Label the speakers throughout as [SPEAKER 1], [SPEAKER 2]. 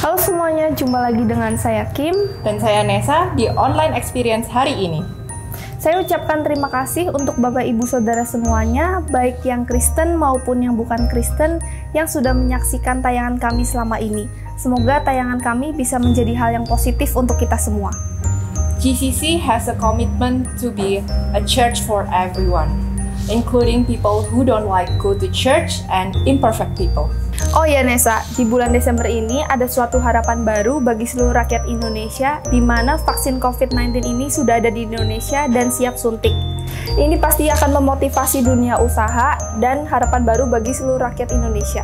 [SPEAKER 1] Halo semuanya, jumpa lagi dengan saya Kim
[SPEAKER 2] dan saya Nesa di online experience hari ini.
[SPEAKER 1] Saya ucapkan terima kasih untuk Bapak Ibu Saudara semuanya, baik yang Kristen maupun yang bukan Kristen, yang sudah menyaksikan tayangan kami selama ini. Semoga tayangan kami bisa menjadi hal yang positif untuk kita semua.
[SPEAKER 2] GCC has a commitment to be a church for everyone, including people who don't like go to church and imperfect people.
[SPEAKER 1] Oh ya Nesa, di bulan Desember ini ada suatu harapan baru bagi seluruh rakyat Indonesia, di mana vaksin COVID-19 ini sudah ada di Indonesia dan siap suntik. Ini pasti akan memotivasi dunia usaha dan harapan baru bagi seluruh rakyat Indonesia.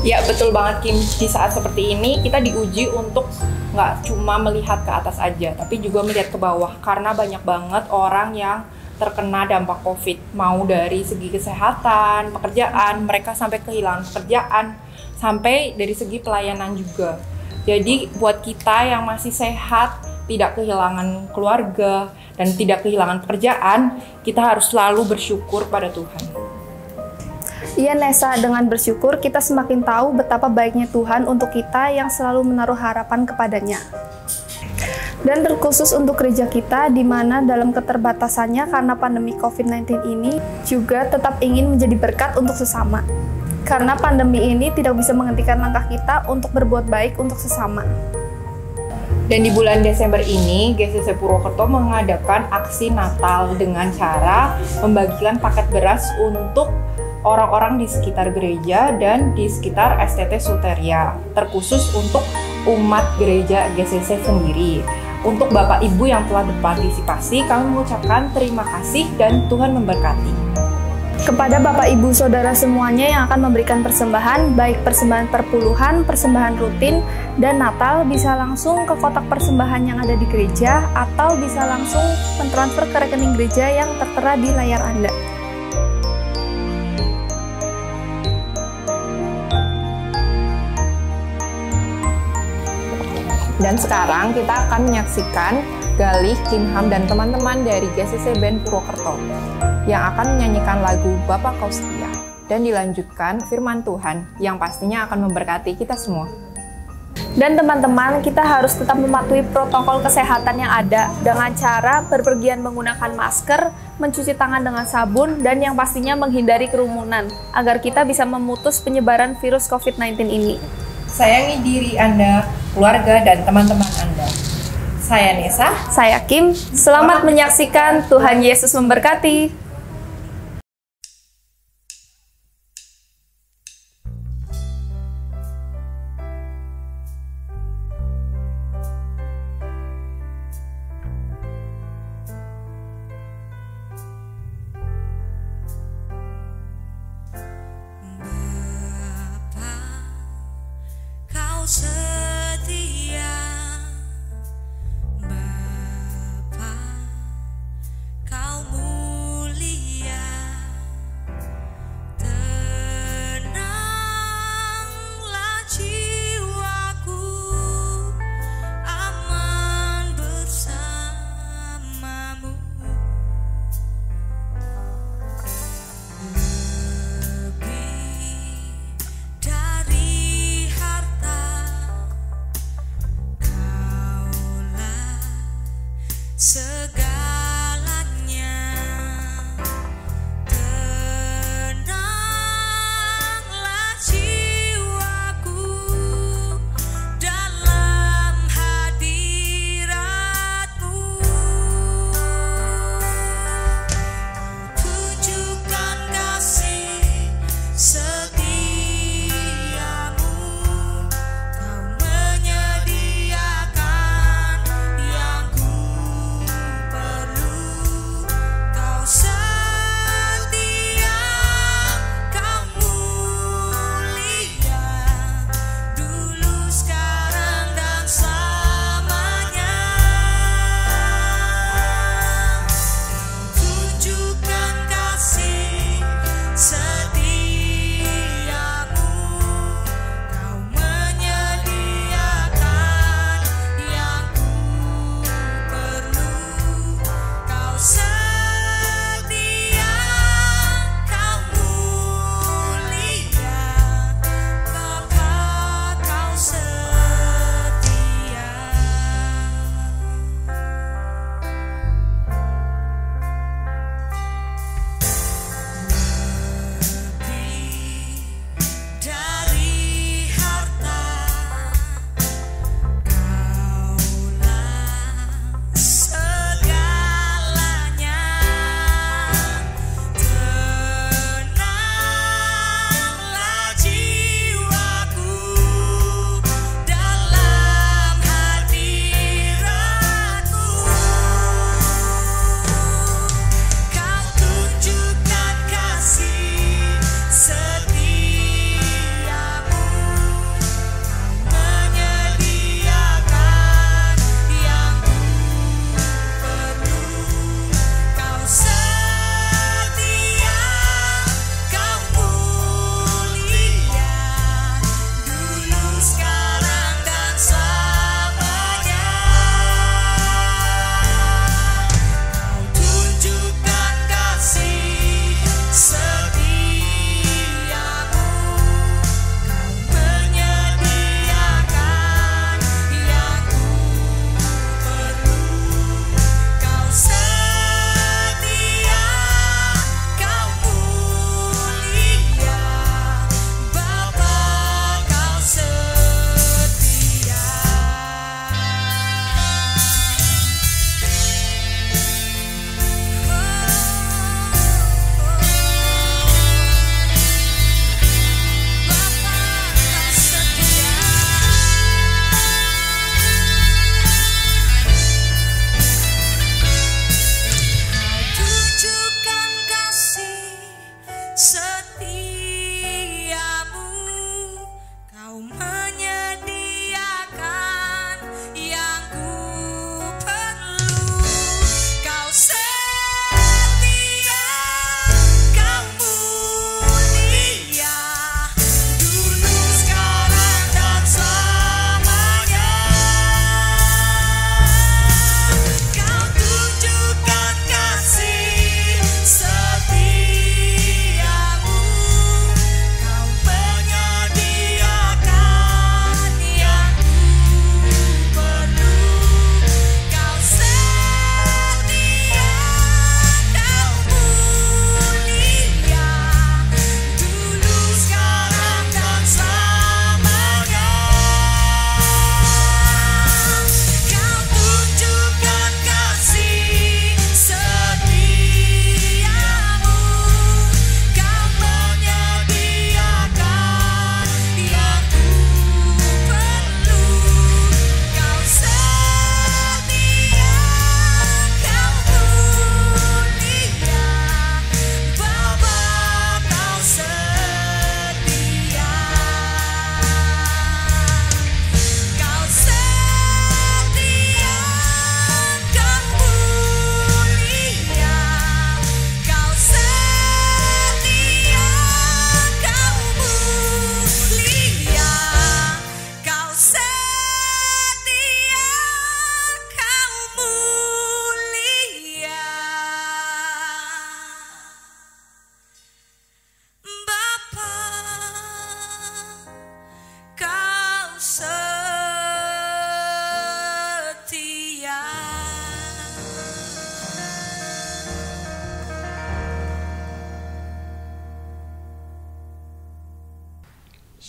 [SPEAKER 2] Ya betul banget Kim, di saat seperti ini kita diuji untuk nggak cuma melihat ke atas aja, tapi juga melihat ke bawah, karena banyak banget orang yang terkena dampak COVID, mau dari segi kesehatan, pekerjaan, mereka sampai kehilangan pekerjaan, sampai dari segi pelayanan juga. Jadi buat kita yang masih sehat, tidak kehilangan keluarga, dan tidak kehilangan pekerjaan, kita harus selalu bersyukur pada Tuhan.
[SPEAKER 1] Iya Nesa, dengan bersyukur kita semakin tahu betapa baiknya Tuhan untuk kita yang selalu menaruh harapan kepadanya. Dan terkhusus untuk gereja kita, di mana dalam keterbatasannya karena pandemi COVID-19 ini juga tetap ingin menjadi berkat untuk sesama. Karena pandemi ini tidak bisa menghentikan langkah kita untuk berbuat baik untuk sesama.
[SPEAKER 2] Dan di bulan Desember ini, GCC Purwokerto mengadakan aksi Natal dengan cara membagikan paket beras untuk orang-orang di sekitar gereja dan di sekitar STT Suteria, terkhusus untuk umat gereja GCC sendiri. Untuk Bapak Ibu yang telah berpartisipasi, kami mengucapkan terima kasih dan Tuhan memberkati.
[SPEAKER 1] Kepada Bapak Ibu Saudara semuanya yang akan memberikan persembahan, baik persembahan perpuluhan, persembahan rutin, dan Natal, bisa langsung ke kotak persembahan yang ada di gereja atau bisa langsung mentransfer ke rekening gereja yang tertera di layar Anda.
[SPEAKER 2] Dan sekarang kita akan menyaksikan Galih, Kimham, dan teman-teman dari GCC Band Purwokerto yang akan menyanyikan lagu Bapa Kau Setia, dan dilanjutkan firman Tuhan yang pastinya akan memberkati kita semua.
[SPEAKER 1] Dan teman-teman, kita harus tetap mematuhi protokol kesehatan yang ada dengan cara berpergian menggunakan masker, mencuci tangan dengan sabun, dan yang pastinya menghindari kerumunan agar kita bisa memutus penyebaran virus COVID-19 ini.
[SPEAKER 2] Sayangi diri Anda, keluarga, dan teman-teman Anda. Saya Nesa.
[SPEAKER 1] Saya Kim. Selamat menyaksikan. Tuhan Yesus memberkati.
[SPEAKER 3] Setia Bapa, Kau mulia, tenanglah jiwaku, aman bersamamu. Lebih dari harta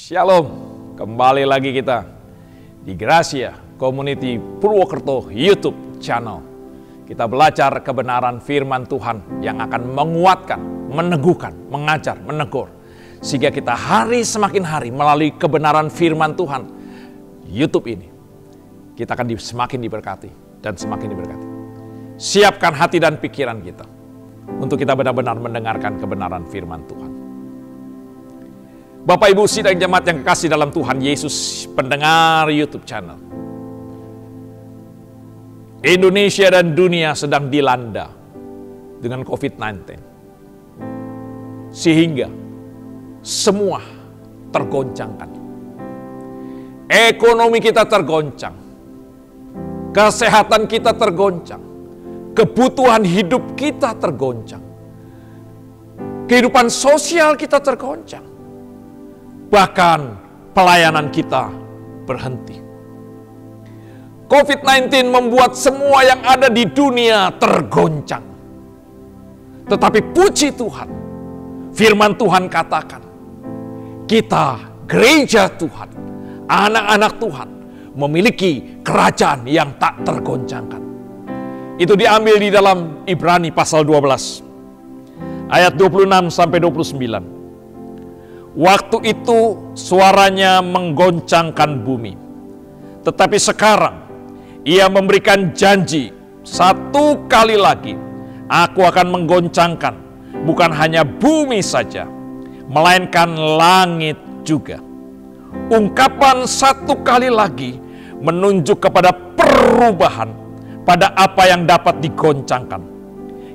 [SPEAKER 4] Shalom, kembali lagi kita di Gracia Community Purwokerto YouTube channel. Kita belajar kebenaran firman Tuhan yang akan menguatkan, meneguhkan, mengajar, menegur. Sehingga kita hari semakin hari melalui kebenaran firman Tuhan YouTube ini, kita akan semakin diberkati dan semakin diberkati. Siapkan hati dan pikiran kita untuk kita benar-benar mendengarkan kebenaran firman Tuhan. Bapak Ibu sidang jemaat yang kekasih dalam Tuhan Yesus, pendengar YouTube channel. Indonesia dan dunia sedang dilanda dengan COVID-19. Sehingga semua tergoncangkan. Ekonomi kita tergoncang. Kesehatan kita tergoncang. Kebutuhan hidup kita tergoncang. Kehidupan sosial kita tergoncang. Bahkan pelayanan kita berhenti. COVID-19 membuat semua yang ada di dunia tergoncang. Tetapi puji Tuhan, firman Tuhan katakan, kita gereja Tuhan, anak-anak Tuhan, memiliki kerajaan yang tak tergoncangkan. Itu diambil di dalam Ibrani pasal 12, ayat 26 sampai 29. Waktu itu suaranya menggoncangkan bumi. Tetapi sekarang ia memberikan janji satu kali lagi. Aku akan menggoncangkan bukan hanya bumi saja, melainkan langit juga. Ungkapan satu kali lagi menunjuk kepada perubahan pada apa yang dapat digoncangkan.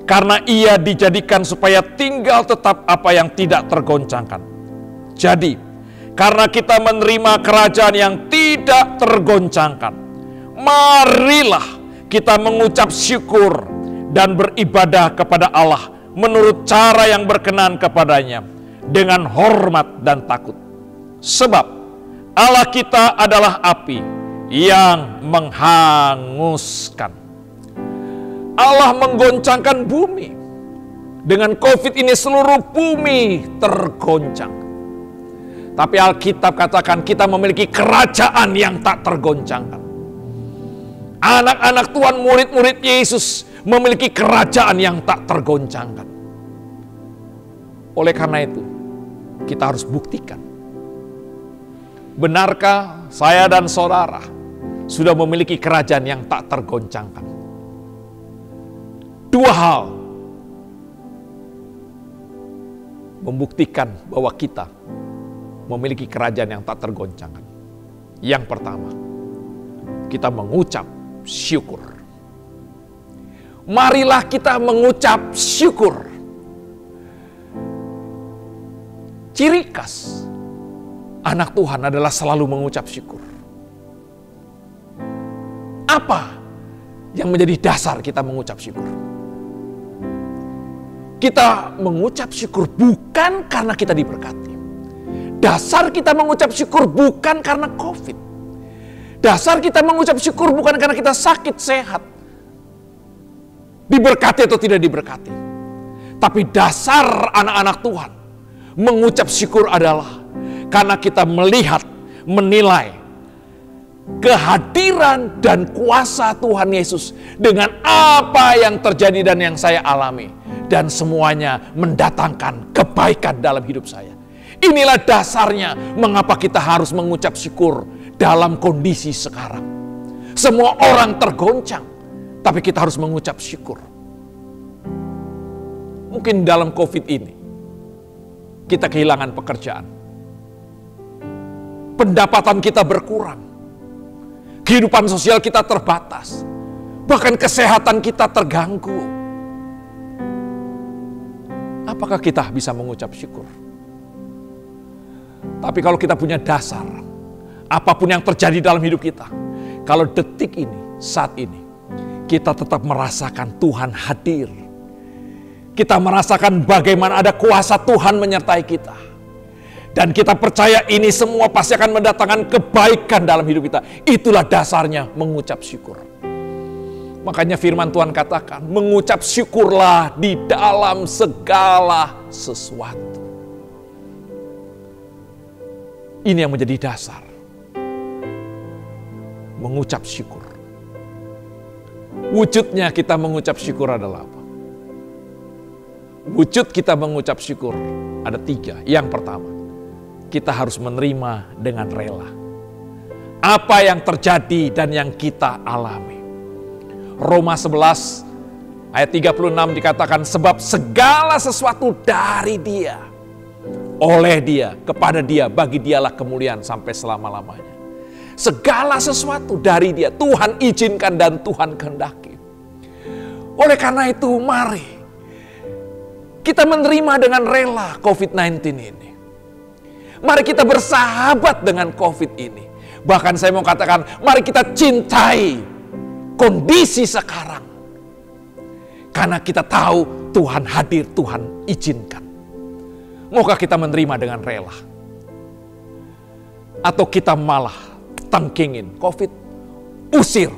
[SPEAKER 4] Karena ia dijadikan supaya tinggal tetap apa yang tidak tergoncangkan. Jadi, karena kita menerima kerajaan yang tidak tergoncangkan, marilah kita mengucap syukur dan beribadah kepada Allah menurut cara yang berkenan kepadanya dengan hormat dan takut. Sebab Allah kita adalah api yang menghanguskan. Allah menggoncangkan bumi. Dengan COVID ini seluruh bumi tergoncang. Tapi Alkitab katakan kita memiliki kerajaan yang tak tergoncangkan. Anak-anak Tuhan, murid-murid Yesus memiliki kerajaan yang tak tergoncangkan. Oleh karena itu, kita harus buktikan. Benarkah saya dan saudara sudah memiliki kerajaan yang tak tergoncangkan? Dua hal membuktikan bahwa kita memiliki kerajaan yang tak tergoncangkan. Yang pertama, kita mengucap syukur. Marilah kita mengucap syukur. Ciri khas anak Tuhan adalah selalu mengucap syukur. Apa yang menjadi dasar kita mengucap syukur? Kita mengucap syukur bukan karena kita diberkati. Dasar kita mengucap syukur bukan karena COVID. Dasar kita mengucap syukur bukan karena kita sakit, sehat. Diberkati atau tidak diberkati. Tapi dasar anak-anak Tuhan mengucap syukur adalah karena kita melihat, menilai kehadiran dan kuasa Tuhan Yesus dengan apa yang terjadi dan yang saya alami. Dan semuanya mendatangkan kebaikan dalam hidup saya. Inilah dasarnya mengapa kita harus mengucap syukur dalam kondisi sekarang. Semua orang tergoncang, tapi kita harus mengucap syukur. Mungkin dalam COVID ini, kita kehilangan pekerjaan. Pendapatan kita berkurang. Kehidupan sosial kita terbatas. Bahkan kesehatan kita terganggu. Apakah kita bisa mengucap syukur? Tapi kalau kita punya dasar, apapun yang terjadi dalam hidup kita, kalau detik ini, saat ini, kita tetap merasakan Tuhan hadir. Kita merasakan bagaimana ada kuasa Tuhan menyertai kita. Dan kita percaya ini semua pasti akan mendatangkan kebaikan dalam hidup kita. Itulah dasarnya mengucap syukur. Makanya firman Tuhan katakan, mengucap syukurlah di dalam segala sesuatu. Ini yang menjadi dasar mengucap syukur. Wujudnya kita mengucap syukur adalah apa? Wujud kita mengucap syukur ada 3. Yang pertama, kita harus menerima dengan rela apa yang terjadi dan yang kita alami. Roma 11 ayat 36 dikatakan, sebab segala sesuatu dari Dia, oleh Dia, kepada Dia, bagi Dialah kemuliaan sampai selama-lamanya. Segala sesuatu dari Dia, Tuhan izinkan dan Tuhan kehendaki. Oleh karena itu, mari kita menerima dengan rela COVID-19 ini. Mari kita bersahabat dengan COVID ini. Bahkan saya mau katakan, mari kita cintai kondisi sekarang. Karena kita tahu Tuhan hadir, Tuhan izinkan. Maukah kita menerima dengan rela? Atau kita malah tengkingin COVID, usir?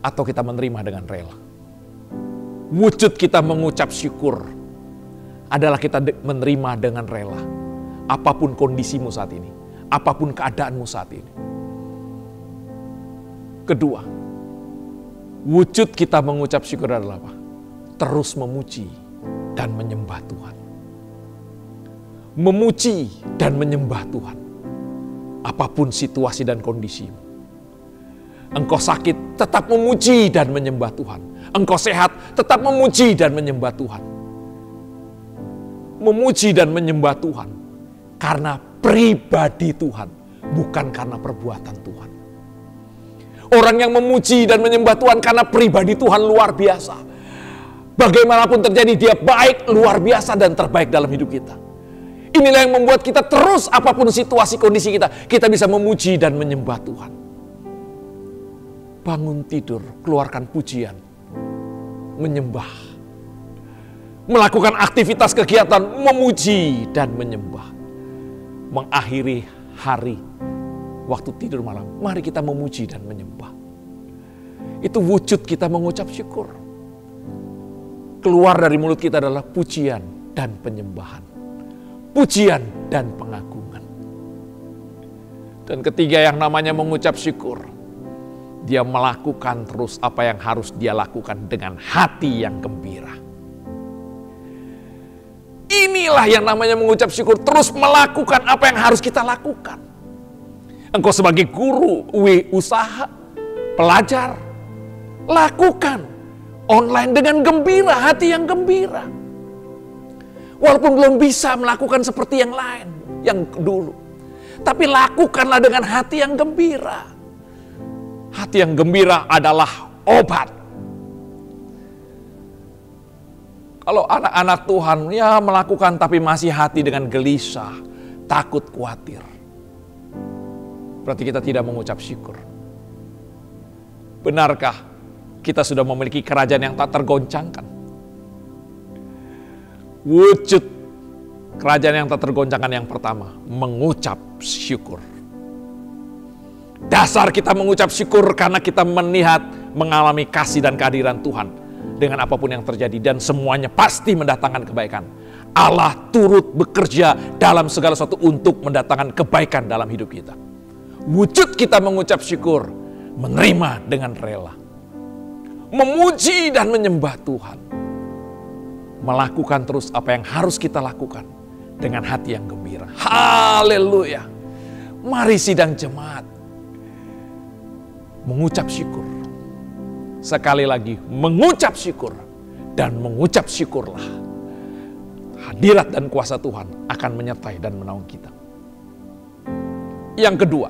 [SPEAKER 4] Atau kita menerima dengan rela? Wujud kita mengucap syukur adalah kita menerima dengan rela. Apapun kondisimu saat ini, apapun keadaanmu saat ini. Kedua, wujud kita mengucap syukur adalah apa? Terus memuji dan menyembah Tuhan. Memuji dan menyembah Tuhan. Apapun situasi dan kondisimu. Engkau sakit, tetap memuji dan menyembah Tuhan. Engkau sehat, tetap memuji dan menyembah Tuhan. Memuji dan menyembah Tuhan karena pribadi Tuhan, bukan karena perbuatan Tuhan. Orang yang memuji dan menyembah Tuhan karena pribadi Tuhan luar biasa. Bagaimanapun terjadi, Dia baik, luar biasa, dan terbaik dalam hidup kita. Inilah yang membuat kita terus, apapun situasi kondisi kita bisa memuji dan menyembah Tuhan. Bangun tidur, keluarkan pujian, menyembah. Melakukan aktivitas kegiatan, memuji dan menyembah. Mengakhiri hari, waktu tidur malam, mari kita memuji dan menyembah. Itu wujud kita mengucap syukur. Keluar dari mulut kita adalah pujian dan penyembahan. Pujian dan pengagungan. Dan ketiga yang namanya mengucap syukur, dia melakukan terus apa yang harus dia lakukan dengan hati yang gembira. Inilah yang namanya mengucap syukur, terus melakukan apa yang harus kita lakukan. Engkau sebagai guru, usaha, pelajar, lakukan online dengan gembira, hati yang gembira. Walaupun belum bisa melakukan seperti yang lain, yang dulu. Tapi lakukanlah dengan hati yang gembira. Hati yang gembira adalah obat. Kalau anak-anak Tuhan ya melakukan tapi masih hati dengan gelisah, takut, khawatir. Berarti kita tidak mengucap syukur. Benarkah kita sudah memiliki kerajaan yang tak tergoncangkan? Wujud kerajaan yang tak tergoncangkan yang pertama, mengucap syukur. Dasar kita mengucap syukur karena kita melihat, mengalami kasih dan kehadiran Tuhan. Dengan apapun yang terjadi dan semuanya pasti mendatangkan kebaikan. Allah turut bekerja dalam segala sesuatu untuk mendatangkan kebaikan dalam hidup kita. Wujud kita mengucap syukur, menerima dengan rela. Memuji dan menyembah Tuhan. Melakukan terus apa yang harus kita lakukan dengan hati yang gembira. Haleluya. Mari sidang jemaat mengucap syukur. Sekali lagi, mengucap syukur dan mengucap syukurlah. Hadirat dan kuasa Tuhan akan menyertai dan menaung kita. Yang kedua,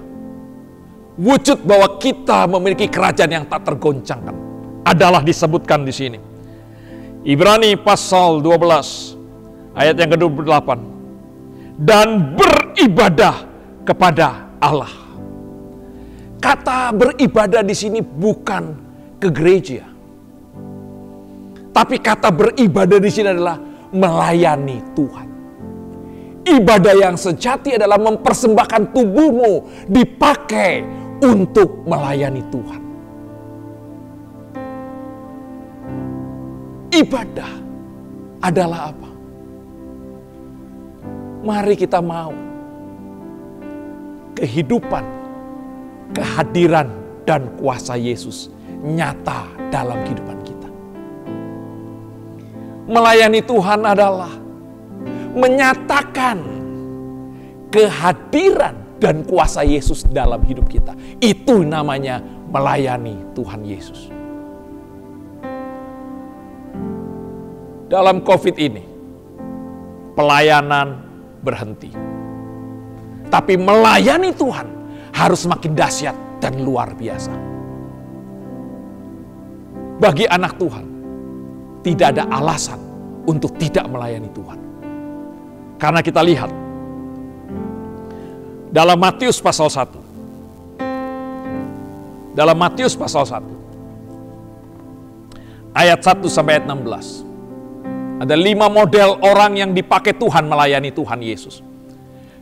[SPEAKER 4] wujud bahwa kita memiliki kerajaan yang tak tergoncangkan adalah disebutkan di sini. Ibrani pasal 12 ayat yang ke-28. Dan beribadah kepada Allah. Kata beribadah di sini bukan ke gereja. Tapi kata beribadah di sini adalah melayani Tuhan. Ibadah yang sejati adalah mempersembahkan tubuhmu dipakai untuk melayani Tuhan. Ibadah adalah apa? Mari kita mau kehidupan, kehadiran, dan kuasa Yesus nyata dalam kehidupan kita. Melayani Tuhan adalah menyatakan kehadiran dan kuasa Yesus dalam hidup kita. Itu namanya melayani Tuhan Yesus. Dalam COVID ini, pelayanan berhenti. Tapi melayani Tuhan harus makin dahsyat dan luar biasa. Bagi anak Tuhan, tidak ada alasan untuk tidak melayani Tuhan. Karena kita lihat, dalam Matius pasal 1. Dalam Matius pasal 1. Ayat 1 sampai ayat 16. Ada 5 model orang yang dipakai Tuhan melayani Tuhan Yesus.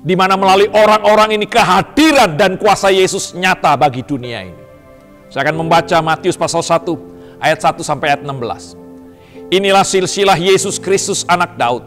[SPEAKER 4] Di mana melalui orang-orang ini kehadiran dan kuasa Yesus nyata bagi dunia ini. Saya akan membaca Matius pasal 1 ayat 1 sampai ayat 16. Inilah silsilah Yesus Kristus anak Daud,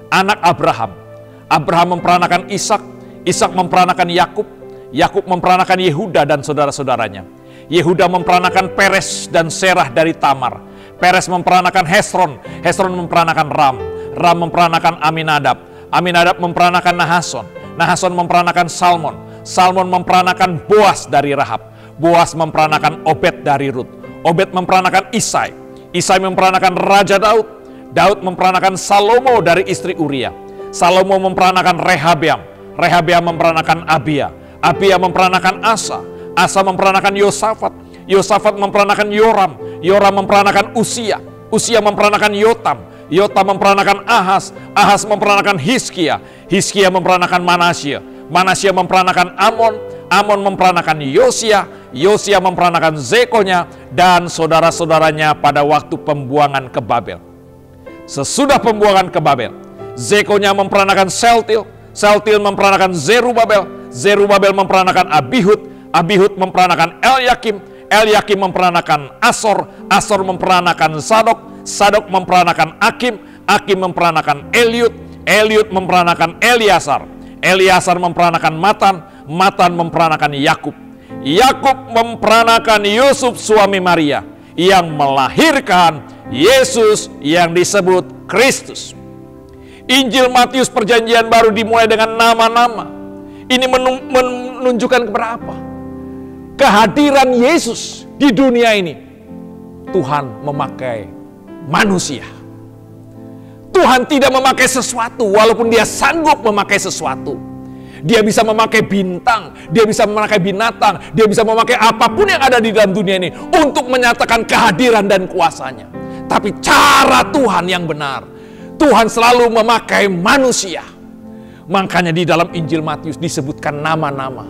[SPEAKER 4] anak Abraham. Abraham memperanakan Ishak, Ishak memperanakan Yakub, Yakub memperanakan Yehuda dan saudara-saudaranya. Yehuda memperanakan Peres dan Serah dari Tamar. Peres memperanakan Hesron, Hesron memperanakan Ram, Ram memperanakan Aminadab, Aminadab memperanakan Nahason, Nahason memperanakan Salmon, Salmon memperanakan Boas dari Rahab, Boas memperanakan Obed dari Rut, Obed memperanakan Isai, Isai memperanakan Raja Daud, Daud memperanakan Salomo dari istri Uria, Salomo memperanakan Rehabeam, Rehabeam memperanakan Abia, Abia memperanakan Asa, Asa memperanakan Yosafat, Yosafat memperanakan Yoram, Yoram memperanakan Usia, Usia memperanakan Yotam, Yotam memperanakan Ahaz, Ahaz memperanakan Hizkia, Hizkia memperanakan Manasya, Manasya memperanakan Amon, Amon memperanakan Yosia, Yosia memperanakan Zekonya dan saudara-saudaranya pada waktu pembuangan ke Babel. Sesudah pembuangan ke Babel, Zekonya memperanakan Seltil, Seltil memperanakan Zerubabel, Zerubabel memperanakan Abihud, Abihud memperanakan Elyakim, Elyakim memperanakan Asor, Asor memperanakan Sadok, Sadok memperanakan Akim, Akim memperanakan Eliud, Eliud memperanakan Eliasar, Eliasar memperanakan Matan, Matan memperanakan Yakub, Yakub memperanakan Yusuf suami Maria yang melahirkan Yesus yang disebut Kristus. Injil Matius perjanjian baru dimulai dengan nama-nama. Ini menunjukkan kepada apa? Kehadiran Yesus di dunia ini. Tuhan memakai manusia. Tuhan tidak memakai sesuatu walaupun dia sanggup memakai sesuatu. Dia bisa memakai bintang, dia bisa memakai binatang, dia bisa memakai apapun yang ada di dalam dunia ini untuk menyatakan kehadiran dan kuasanya. Tapi cara Tuhan yang benar, Tuhan selalu memakai manusia. Makanya di dalam Injil Matius disebutkan nama-nama.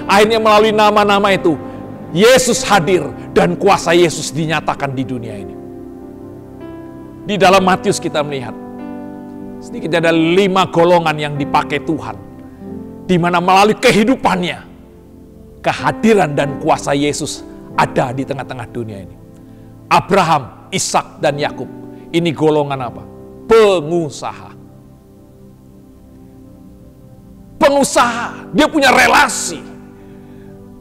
[SPEAKER 4] Akhirnya melalui nama-nama itu, Yesus hadir dan kuasa Yesus dinyatakan di dunia ini. Di dalam Matius kita melihat, sedikitnya ada 5 golongan yang dipakai Tuhan. Di mana melalui kehidupannya, kehadiran dan kuasa Yesus ada di tengah-tengah dunia ini. Abraham, Ishak, dan Yakub. Ini golongan apa? Pengusaha. Pengusaha, dia punya relasi.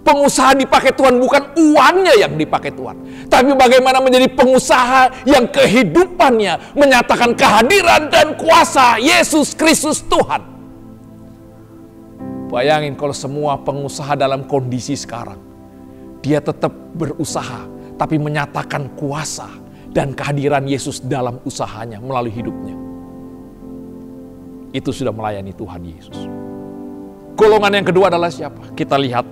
[SPEAKER 4] Pengusaha dipakai Tuhan bukan uangnya yang dipakai Tuhan. Tapi bagaimana menjadi pengusaha yang kehidupannya menyatakan kehadiran dan kuasa Yesus Kristus Tuhan. Bayangin kalau semua pengusaha dalam kondisi sekarang. Dia tetap berusaha tapi menyatakan kuasa dan kehadiran Yesus dalam usahanya melalui hidupnya. Itu sudah melayani Tuhan Yesus. Golongan yang kedua adalah siapa? Kita lihat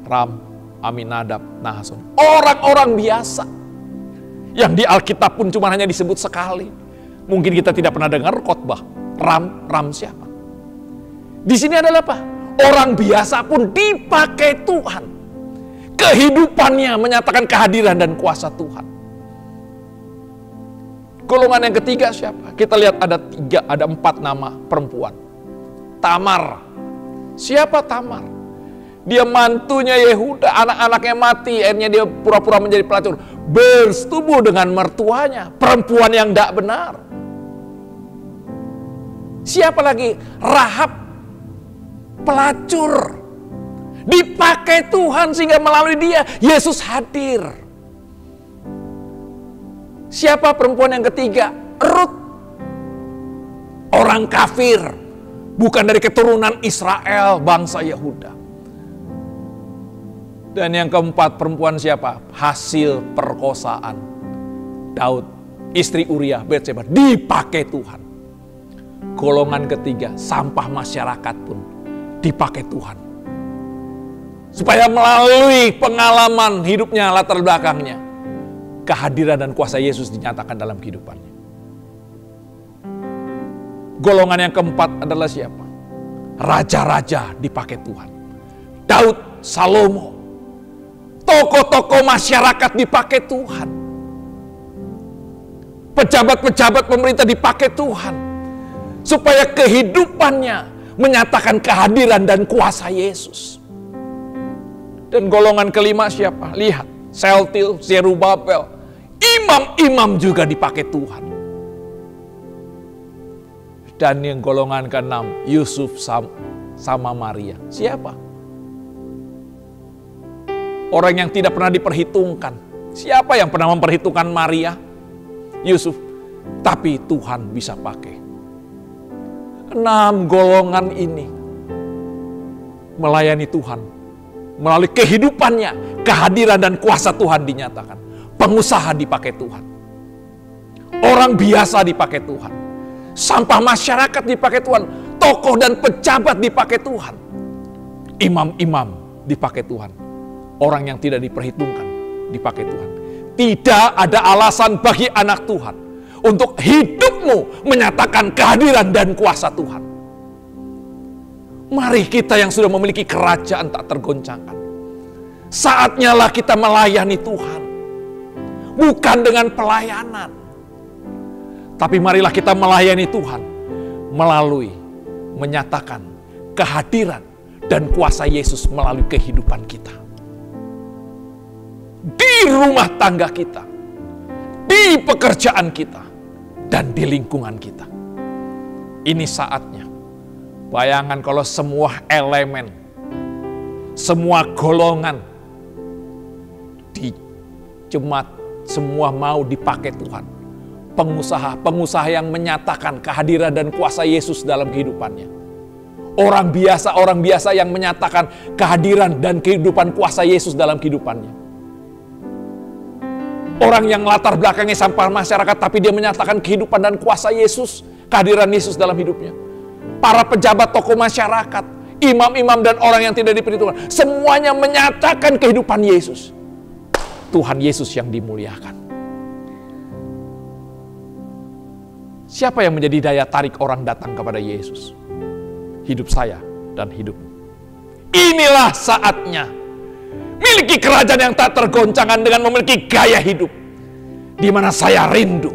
[SPEAKER 4] Ram, Aminadab, Nahason. Orang-orang biasa. Yang di Alkitab pun cuma hanya disebut sekali. Mungkin kita tidak pernah dengar khotbah. Ram siapa? Di sini adalah apa? Orang biasa pun dipakai Tuhan. Kehidupannya menyatakan kehadiran dan kuasa Tuhan. Golongan yang ketiga siapa? Kita lihat ada 4 nama perempuan. Tamar. Siapa Tamar? Dia mantunya Yehuda, anak-anaknya mati, akhirnya dia pura-pura menjadi pelacur. Bersetubuh dengan mertuanya, perempuan yang tidak benar. Siapa lagi? Rahab, pelacur. Dipakai Tuhan sehingga melalui dia Yesus hadir. Siapa perempuan yang ketiga? Rut, orang kafir, bukan dari keturunan Israel, bangsa Yehuda. Dan yang keempat, perempuan siapa? Hasil perkosaan Daud, istri Uria, Betseba, dipakai Tuhan. Golongan ketiga, sampah masyarakat pun dipakai Tuhan. Supaya melalui pengalaman hidupnya, latar belakangnya, kehadiran dan kuasa Yesus dinyatakan dalam kehidupannya. Golongan yang keempat adalah siapa? Raja-raja dipakai Tuhan. Daud, Salomo, tokoh-tokoh masyarakat dipakai Tuhan. Pejabat-pejabat pemerintah dipakai Tuhan. Supaya kehidupannya menyatakan kehadiran dan kuasa Yesus. Dan golongan kelima siapa? Lihat, Sealtiel, Zerubabel, imam-imam juga dipakai Tuhan. Dan yang golongan keenam, Yusuf sama Maria. Siapa? Orang yang tidak pernah diperhitungkan. Siapa yang pernah memperhitungkan Maria? Yusuf. Tapi Tuhan bisa pakai. 6 golongan ini melayani Tuhan. Melalui kehidupannya, kehadiran dan kuasa Tuhan dinyatakan. Pengusaha dipakai Tuhan. Orang biasa dipakai Tuhan. Sampah masyarakat dipakai Tuhan. Tokoh dan pejabat dipakai Tuhan. Imam-imam dipakai Tuhan. Orang yang tidak diperhitungkan dipakai Tuhan. Tidak ada alasan bagi anak Tuhan untuk hidupmu menyatakan kehadiran dan kuasa Tuhan. Mari kita yang sudah memiliki kerajaan tak tergoncangkan, saatnya lah kita melayani Tuhan. Bukan dengan pelayanan, tapi marilah kita melayani Tuhan melalui menyatakan kehadiran dan kuasa Yesus melalui kehidupan kita. Di rumah tangga kita, di pekerjaan kita, dan di lingkungan kita. Ini saatnya. Bayangkan kalau semua elemen, semua golongan di jemaat, semua mau dipakai Tuhan. Pengusaha yang menyatakan kehadiran dan kuasa Yesus dalam kehidupannya. Orang biasa yang menyatakan kehadiran dan kehidupan kuasa Yesus dalam kehidupannya. Orang yang latar belakangnya sampah masyarakat, tapi dia menyatakan kehidupan dan kuasa Yesus, kehadiran Yesus dalam hidupnya. Para pejabat tokoh masyarakat, imam-imam dan orang yang tidak diperhitungkan, semuanya menyatakan kehidupan Yesus. Tuhan Yesus yang dimuliakan. Siapa yang menjadi daya tarik orang datang kepada Yesus? Hidup saya dan hidupmu. Inilah saatnya. Miliki kerajaan yang tak tergoncangkan dengan memiliki gaya hidup di mana saya rindu.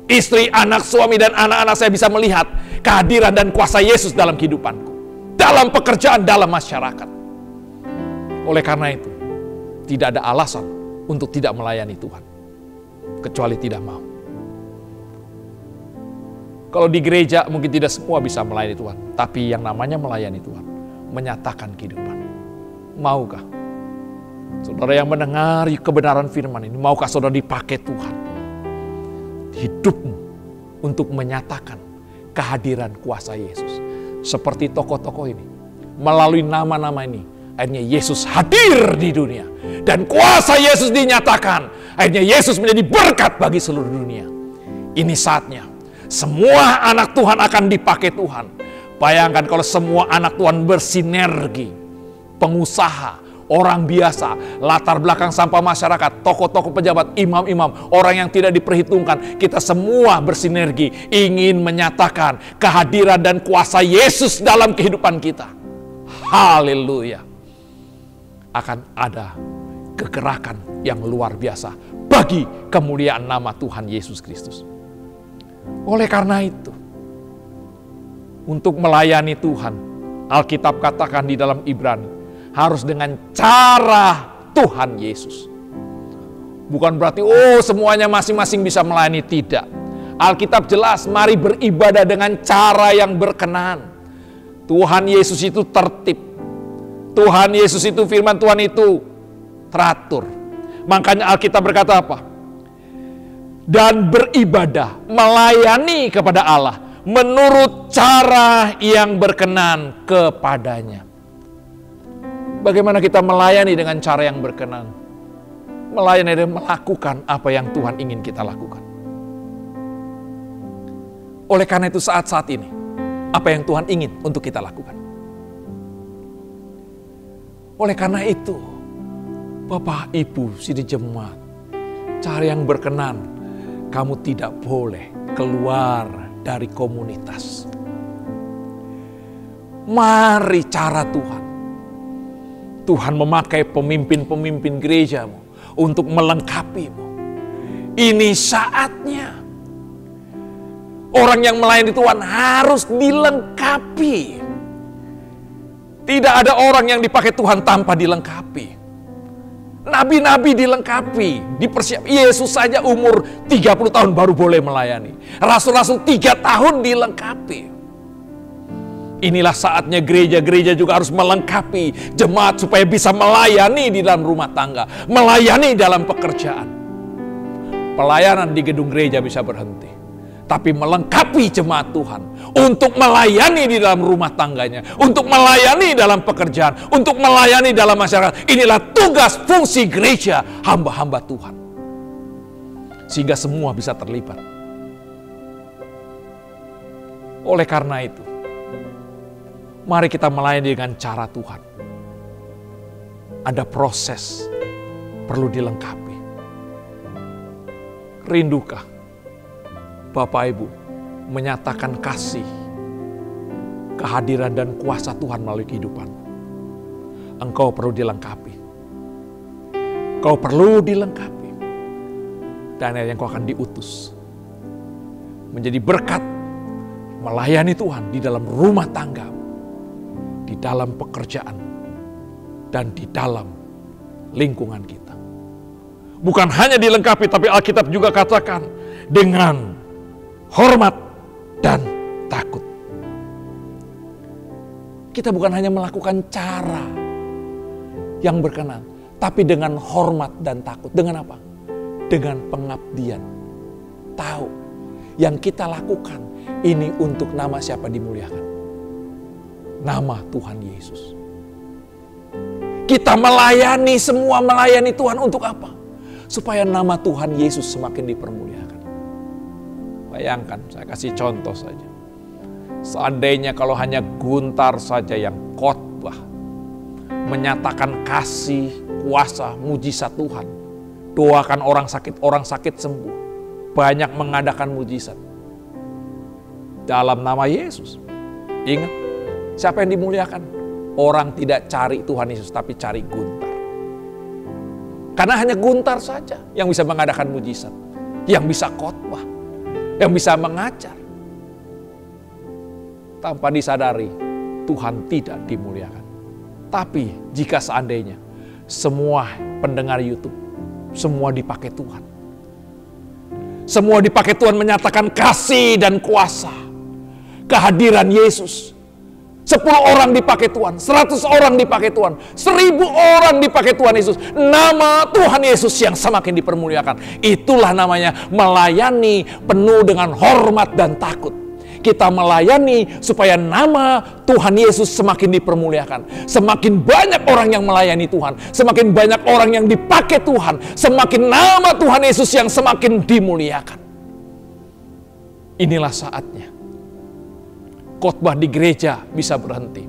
[SPEAKER 4] Istri, anak, suami, dan anak-anak saya bisa melihat kehadiran dan kuasa Yesus dalam kehidupanku. Dalam pekerjaan, dalam masyarakat. Oleh karena itu, tidak ada alasan untuk tidak melayani Tuhan. Kecuali tidak mau. Kalau di gereja mungkin tidak semua bisa melayani Tuhan. Tapi yang namanya melayani Tuhan, menyatakan kehidupan. Maukah? Saudara yang mendengar kebenaran firman ini, maukah saudara dipakai Tuhan? Hidupmu untuk menyatakan kehadiran kuasa Yesus. Seperti tokoh-tokoh ini. Melalui nama-nama ini, akhirnya Yesus hadir di dunia. Dan kuasa Yesus dinyatakan. Akhirnya Yesus menjadi berkat bagi seluruh dunia. Ini saatnya. Semua anak Tuhan akan dipakai Tuhan. Bayangkan kalau semua anak Tuhan bersinergi. Pengusaha, orang biasa, latar belakang sampah masyarakat, tokoh-tokoh pejabat, imam-imam, orang yang tidak diperhitungkan, kita semua bersinergi ingin menyatakan kehadiran dan kuasa Yesus dalam kehidupan kita. Haleluya. Akan ada kegerakan yang luar biasa bagi kemuliaan nama Tuhan Yesus Kristus. Oleh karena itu, untuk melayani Tuhan, Alkitab katakan di dalam Ibrani, harus dengan cara Tuhan Yesus. Bukan berarti semuanya masing-masing bisa melayani, tidak. Alkitab jelas, mari beribadah dengan cara yang berkenan. Tuhan Yesus itu tertib. Tuhan Yesus itu, firman Tuhan itu teratur. Makanya Alkitab berkata apa? Dan beribadah, melayani kepada Allah menurut cara yang berkenan kepadanya. Bagaimana kita melayani dengan cara yang berkenan? Melayani dan melakukan apa yang Tuhan ingin kita lakukan. Oleh karena itu saat-saat ini, apa yang Tuhan ingin untuk kita lakukan? Oleh karena itu, Bapak, Ibu, sidang jemaat, cara yang berkenan, kamu tidak boleh keluar dari komunitas. Mari cara Tuhan. Tuhan memakai pemimpin-pemimpin gerejamu untuk melengkapimu. Ini saatnya. Orang yang melayani Tuhan harus dilengkapi. Tidak ada orang yang dipakai Tuhan tanpa dilengkapi. Nabi-nabi dilengkapi, dipersiapkan. Yesus saja umur 30 tahun baru boleh melayani. Rasul-rasul 3 tahun dilengkapi. Inilah saatnya gereja-gereja juga harus melengkapi jemaat supaya bisa melayani di dalam rumah tangga, melayani dalam pekerjaan. Pelayanan di gedung gereja bisa berhenti, tapi melengkapi jemaat Tuhan untuk melayani di dalam rumah tangganya, untuk melayani dalam pekerjaan, untuk melayani dalam masyarakat. Inilah tugas fungsi gereja, hamba-hamba Tuhan. Sehingga semua bisa terlibat. Oleh karena itu, mari kita melayani dengan cara Tuhan. Ada proses perlu dilengkapi. Rindukah Bapak Ibu menyatakan kasih, kehadiran dan kuasa Tuhan melalui kehidupan? Engkau perlu dilengkapi. Kau perlu dilengkapi. Dan yang kau akan diutus menjadi berkat melayani Tuhan di dalam rumah tangga, di dalam pekerjaan, dan di dalam lingkungan kita. Bukan hanya dilengkapi, tapi Alkitab juga katakan dengan hormat dan takut. Kita bukan hanya melakukan cara yang berkenan, tapi dengan hormat dan takut. Dengan apa? Dengan pengabdian. Tahu yang kita lakukan ini untuk nama siapa dimuliakan? Nama Tuhan Yesus. Kita melayani, semua melayani Tuhan untuk apa? Supaya nama Tuhan Yesus semakin dipermuliakan. Bayangkan, saya kasih contoh saja. Seandainya kalau hanya Guntar saja yang khotbah, menyatakan kasih, kuasa, mujizat Tuhan, doakan orang sakit sembuh, banyak mengadakan mujizat dalam nama Yesus. Ingat, siapa yang dimuliakan? Orang tidak cari Tuhan Yesus, tapi cari Guntar. Karena hanya Guntar saja yang bisa mengadakan mujizat, yang bisa khotbah, yang bisa mengajar. Tanpa disadari, Tuhan tidak dimuliakan. Tapi jika seandainya semua pendengar YouTube, semua dipakai Tuhan. Semua dipakai Tuhan menyatakan kasih dan kuasa, kehadiran Yesus. 10 orang dipakai Tuhan, 100 orang dipakai Tuhan, 1000 orang dipakai Tuhan Yesus. Nama Tuhan Yesus yang semakin dipermuliakan. Itulah namanya melayani penuh dengan hormat dan takut. Kita melayani supaya nama Tuhan Yesus semakin dipermuliakan. Semakin banyak orang yang melayani Tuhan, semakin banyak orang yang dipakai Tuhan, semakin nama Tuhan Yesus yang semakin dimuliakan. Inilah saatnya. Khotbah di gereja bisa berhenti,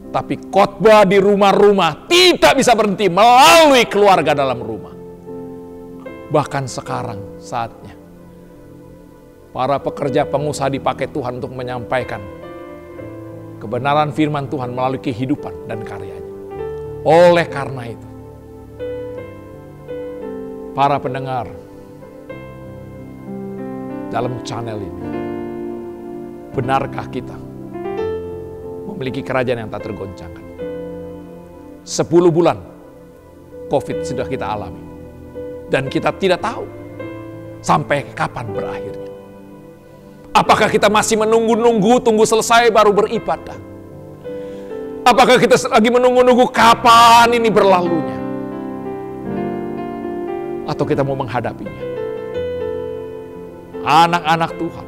[SPEAKER 4] tapi khotbah di rumah-rumah tidak bisa berhenti melalui keluarga dalam rumah. Bahkan sekarang saatnya para pekerja pengusaha dipakai Tuhan untuk menyampaikan kebenaran firman Tuhan melalui kehidupan dan karyanya. Oleh karena itu, para pendengar dalam channel ini, benarkah kita memiliki kerajaan yang tak tergoncangkan? 10 bulan COVID sudah kita alami. Dan kita tidak tahu sampai kapan berakhirnya. Apakah kita masih menunggu-nunggu, tunggu selesai baru beribadah? Apakah kita lagi menunggu-nunggu kapan ini berlalunya? Atau kita mau menghadapinya? Anak-anak Tuhan,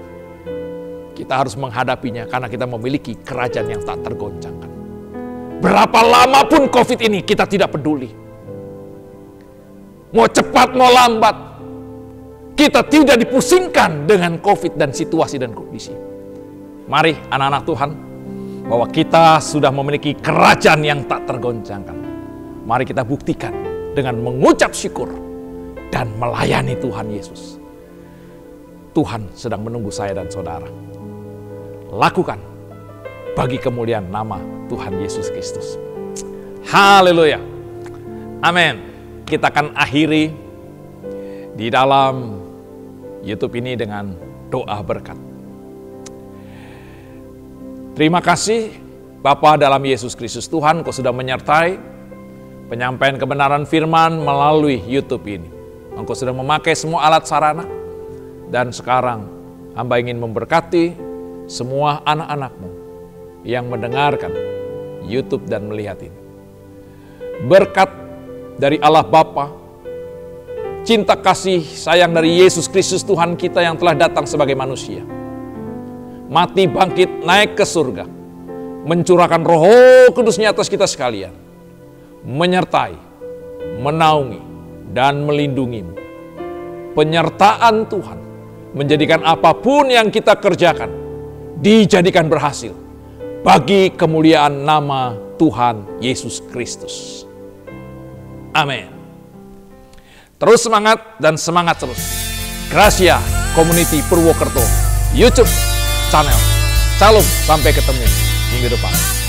[SPEAKER 4] kita harus menghadapinya karena kita memiliki kerajaan yang tak tergoncangkan. Berapa lama pun COVID ini kita tidak peduli. Mau cepat, mau lambat. Kita tidak dipusingkan dengan COVID dan situasi dan kondisi. Mari anak-anak Tuhan, bahwa kita sudah memiliki kerajaan yang tak tergoncangkan. Mari kita buktikan dengan mengucap syukur dan melayani Tuhan Yesus. Tuhan sedang menunggu saya dan saudara. Lakukan bagi kemuliaan nama Tuhan Yesus Kristus. Haleluya. Amin. Kita akan akhiri di dalam YouTube ini dengan doa berkat. Terima kasih Bapa dalam Yesus Kristus. Tuhan, Kau sudah menyertai penyampaian kebenaran firman melalui YouTube ini. Engkau sudah memakai semua alat sarana. Dan sekarang hamba ingin memberkati semua anak-anak-Mu yang mendengarkan YouTube dan melihat ini. Berkat dari Allah Bapa, cinta kasih sayang dari Yesus Kristus Tuhan kita yang telah datang sebagai manusia. Mati bangkit naik ke surga. Mencurahkan Roh Kudus-Nya atas kita sekalian. Menyertai, menaungi, dan melindungimu. Penyertaan Tuhan menjadikan apapun yang kita kerjakan dijadikan berhasil bagi kemuliaan nama Tuhan Yesus Kristus. Amin. Terus semangat dan semangat terus. Gracia Community Purwokerto YouTube channel. Salam, sampai ketemu minggu depan.